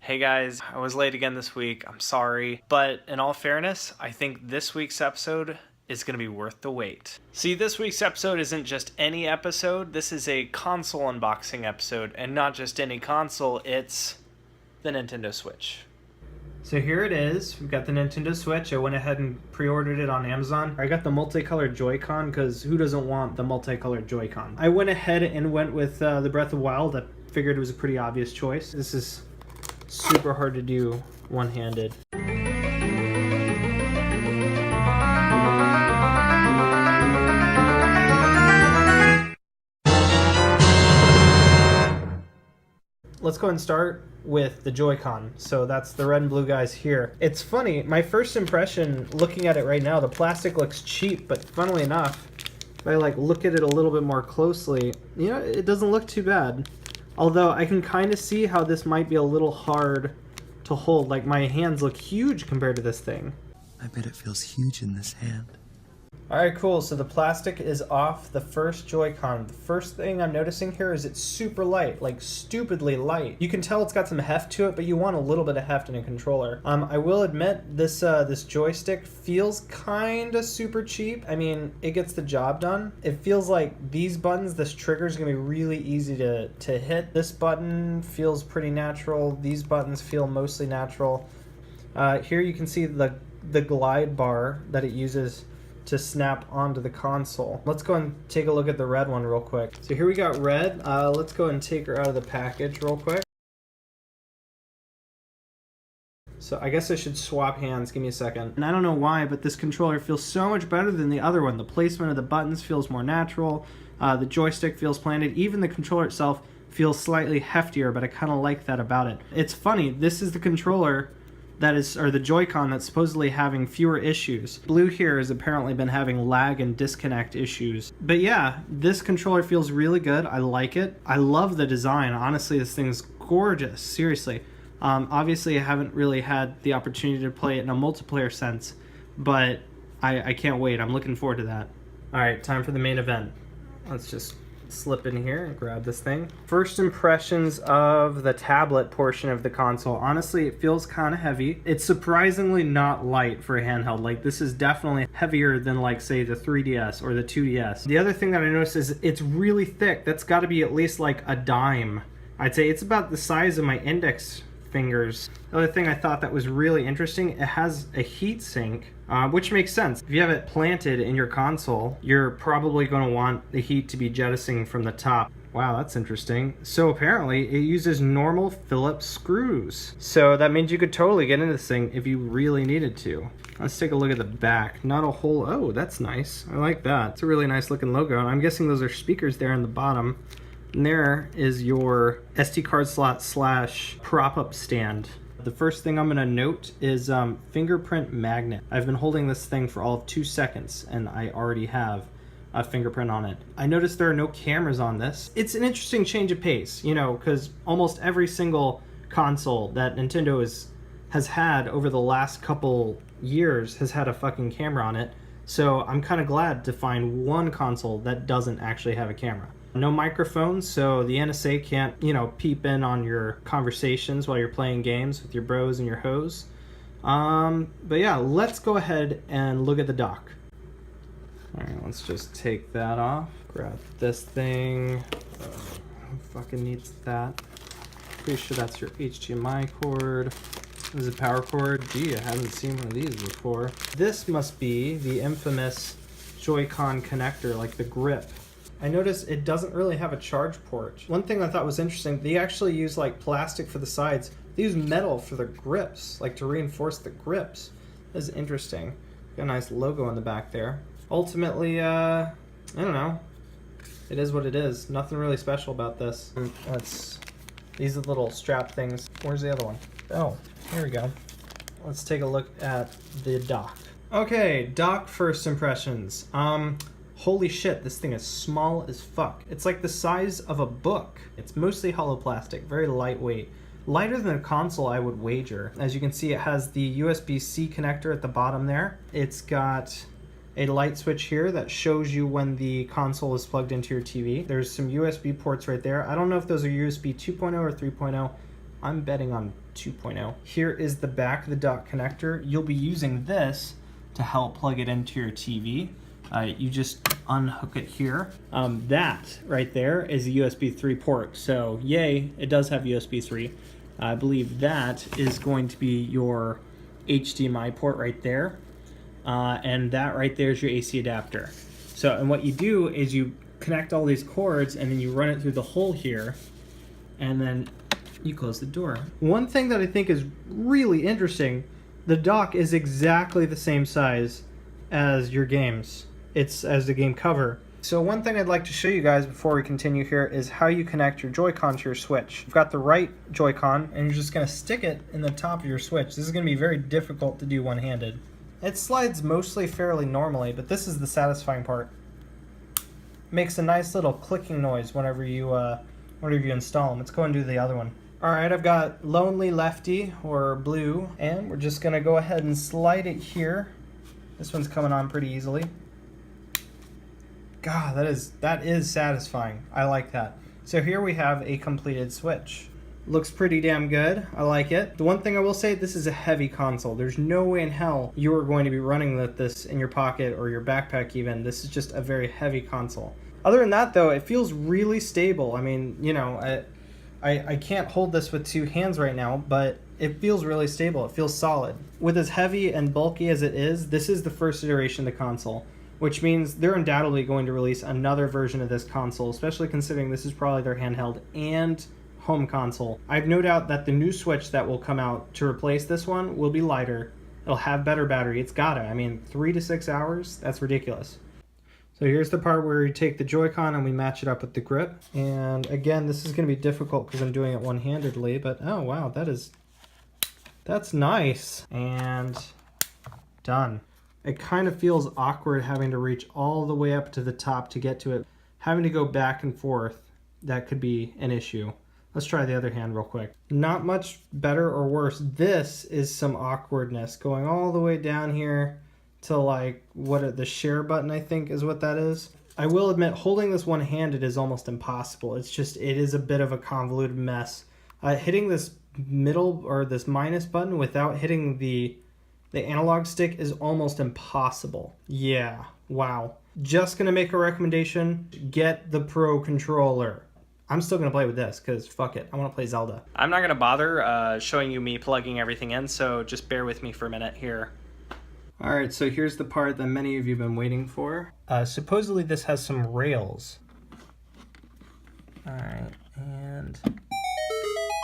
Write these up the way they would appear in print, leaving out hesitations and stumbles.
Hey guys, I was late again this week. I'm sorry. But in all fairness, I think this week's episode is going to be worth the wait. See, this week's episode isn't just any episode. This is a console unboxing episode. And not just any console, it's the Nintendo Switch. So here it is. We've got the Nintendo Switch. I went ahead and pre-ordered it on Amazon. I got the multicolored Joy-Con because who doesn't want the multicolored Joy-Con? I went ahead and went with the Breath of the Wild. I figured it was a pretty obvious choice. This is super hard to do one-handed. Let's go ahead and start with the Joy-Con. So that's the red and blue guys here. It's funny, my first impression looking at it right now, the plastic looks cheap, but funnily enough, if I look at it a little bit more closely, it doesn't look too bad. Although I can kind of see how this might be a little hard to hold. Like, my hands look huge compared to this thing. I bet it feels huge in this hand. Alright, cool. So the plastic is off the first Joy-Con. The first thing I'm noticing here is it's super light, like stupidly light. You can tell it's got some heft to it, but you want a little bit of heft in a controller. I will admit this this joystick feels kind of super cheap. I mean, it gets the job done. It feels like these buttons, this trigger is going to be really easy to hit. This button feels pretty natural. These buttons feel mostly natural. Here you can see the glide bar that it uses to snap onto the console. Let's go and take a look at the red one real quick. So here we got red. Let's go and take her out of the package real quick. So I guess I should swap hands. Give me a second. And I don't know why, but this controller feels so much better than the other one. The placement of the buttons feels more natural. The joystick feels planted. Even the controller itself feels slightly heftier, but I kind of like that about it. It's funny, this is the controller or the Joy-Con that's supposedly having fewer issues. Blue here has apparently been having lag and disconnect issues. But yeah, this controller feels really good. I like it. I love the design. Honestly, this thing's gorgeous. Seriously. Obviously, I haven't really had the opportunity to play it in a multiplayer sense, but I can't wait. I'm looking forward to that. All right, time for the main event. Let's just slip in here and grab this thing. First impressions of the tablet portion of the console. Honestly, it feels kind of heavy. It's surprisingly not light for a handheld. Like, this is definitely heavier than, like, say, the 3DS or the 2DS. The other thing that I noticed is it's really thick. That's got to be at least like a dime. I'd say it's about the size of my index fingers. The other thing I thought that was really interesting, it has a heat sink, which makes sense. If you have it planted in your console, you're probably going to want the heat to be jettisoning from the top. Wow, that's interesting. So apparently it uses normal Phillips screws. So that means you could totally get into this thing if you really needed to. Let's take a look at the back. Not a whole, oh, that's nice. I like that. It's a really nice looking logo. I'm guessing those are speakers there in the bottom. And there is your SD card slot / prop-up stand. The first thing I'm going to note is fingerprint magnet. I've been holding this thing for all of 2 seconds, and I already have a fingerprint on it. I noticed there are no cameras on this. It's an interesting change of pace, because almost every single console that Nintendo has had over the last couple years has had a fucking camera on it. So I'm kind of glad to find one console that doesn't actually have a camera. No microphones, so the NSA can't, peep in on your conversations while you're playing games with your bros and your hoes. But yeah, let's go ahead and look at the dock. Alright, let's just take that off. Grab this thing. Who fucking needs that? Pretty sure that's your HDMI cord. This is a power cord. Gee, I haven't seen one of these before. This must be the infamous Joy-Con connector, like the grip. I noticed it doesn't really have a charge port. One thing I thought was interesting, they actually use like plastic for the sides. They use metal for the grips, like to reinforce the grips. This is interesting. Got a nice logo on the back there. Ultimately, I don't know. It is what it is. Nothing really special about this. These are the little strap things. Where's the other one? Oh, here we go. Let's take a look at the dock. Okay, dock first impressions. Holy shit, this thing is small as fuck. It's like the size of a book. It's mostly hollow plastic, very lightweight. Lighter than a console, I would wager. As you can see, it has the USB-C connector at the bottom there. It's got a light switch here that shows you when the console is plugged into your TV. There's some USB ports right there. I don't know if those are USB 2.0 or 3.0. I'm betting on 2.0. Here is the back of the dock connector. You'll be using this to help plug it into your TV. You just unhook it here. That right there is a USB 3 port. So yay, it does have USB 3. I believe that is going to be your HDMI port right there. And that right there is your AC adapter. So, and what you do is you connect all these cords and then you run it through the hole here and then you close the door. One thing that I think is really interesting, the dock is exactly the same size as your games. It's as the game cover. So one thing I'd like to show you guys before we continue here is how you connect your Joy-Con to your Switch. You've got the right Joy-Con and you're just gonna stick it in the top of your Switch. This is gonna be very difficult to do one-handed. It slides mostly fairly normally, but this is the satisfying part. Makes a nice little clicking noise whenever you install them. Let's go and do the other one. All right, I've got Lonely Lefty or Blue, and we're just gonna go ahead and slide it here. This one's coming on pretty easily. God, that is satisfying. I like that. So here we have a completed Switch. Looks pretty damn good. I like it. The one thing I will say, this is a heavy console. There's no way in hell you are going to be running this in your pocket or your backpack even. This is just a very heavy console. Other than that though, it feels really stable. I mean, you know, I can't hold this with two hands right now, but it feels really stable. It feels solid. With as heavy and bulky as it is, this is the first iteration of the console, which means they're undoubtedly going to release another version of this console, especially considering this is probably their handheld and home console. I have no doubt that the new Switch that will come out to replace this one will be lighter. It'll have better battery. It's gotta. I mean, 3 to 6 hours? That's ridiculous. So here's the part where you take the Joy-Con and we match it up with the grip. And again, this is gonna be difficult because I'm doing it one-handedly, but oh wow, that's nice. And done. It kind of feels awkward having to reach all the way up to the top to get to it. Having to go back and forth, that could be an issue. Let's try the other hand real quick. Not much better or worse. This is some awkwardness going all the way down here to like the share button, I think is what that is. I will admit, holding this one-handed is almost impossible. It is a bit of a convoluted mess. Hitting this middle or this minus button without hitting the analog stick is almost impossible. Yeah, wow. Just gonna make a recommendation, get the Pro Controller. I'm still gonna play with this because fuck it, I wanna play Zelda. I'm not gonna bother showing you me plugging everything in, so just bear with me for a minute here. All right, so here's the part that many of you have been waiting for. Supposedly this has some rails. All right, and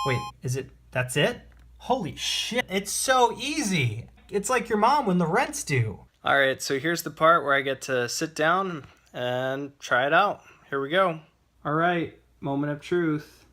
wait, that's it? Holy shit, it's so easy. It's like your mom when the rent's due. All right, so here's the part where I get to sit down and try it out. Here we go. All right, moment of truth.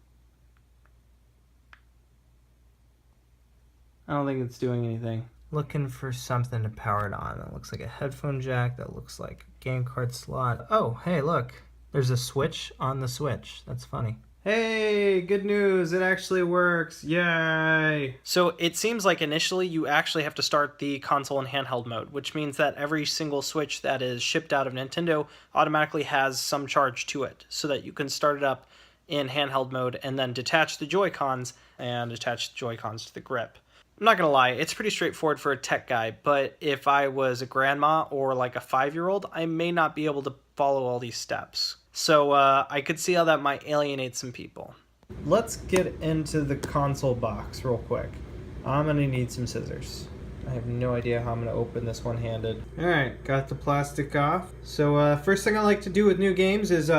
I don't think it's doing anything. Looking for something to power it on. That looks like a headphone jack. That looks like a game card slot. Oh, hey, look. There's a switch on the Switch. That's funny. Hey, good news, it actually works, yay! So it seems like initially you actually have to start the console in handheld mode, which means that every single Switch that is shipped out of Nintendo automatically has some charge to it, so that you can start it up in handheld mode and then detach the Joy-Cons and attach the Joy-Cons to the grip. I'm not gonna lie, it's pretty straightforward for a tech guy, but if I was a grandma or like a 5-year-old, I may not be able to follow all these steps. So I could see how that might alienate some people. Let's get into the console box real quick. I'm gonna need some scissors. I have no idea how I'm gonna open this one-handed. All right, got the plastic off. So first thing I like to do with new games is,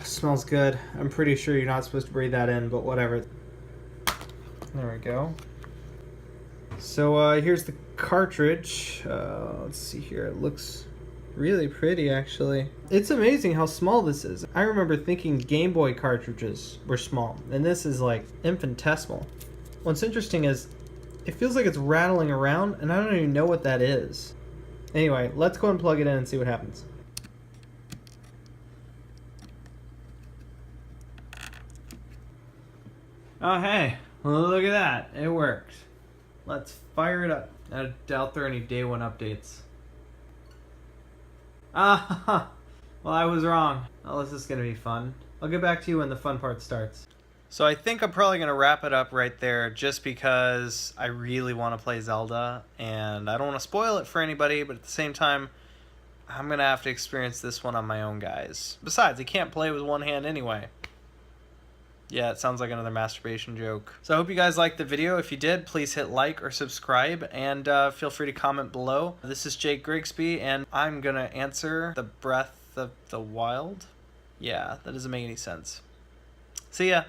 smells good. I'm pretty sure you're not supposed to breathe that in, but whatever. There we go. So here's the cartridge. Let's see here, it looks really pretty actually. It's amazing how small this is. I remember thinking Game Boy cartridges were small, and this is like infinitesimal. What's interesting is it feels like it's rattling around, and I don't even know what that is. Anyway, let's go and plug it in and see what happens. Oh hey, look at that, it worked. Let's fire it up. I doubt there are any day one updates. Well, I was wrong. Oh, this is gonna be fun. I'll get back to you when the fun part starts. So I think I'm probably going to wrap it up right there just because I really want to play Zelda and I don't want to spoil it for anybody, but at the same time, I'm going to have to experience this one on my own, guys. Besides, I can't play with one hand anyway. Yeah, it sounds like another masturbation joke. So I hope you guys liked the video. If you did, please hit like or subscribe, and feel free to comment below. This is Jake Griggsby, and I'm going to answer the Breath of the Wild. Yeah, that doesn't make any sense. See ya.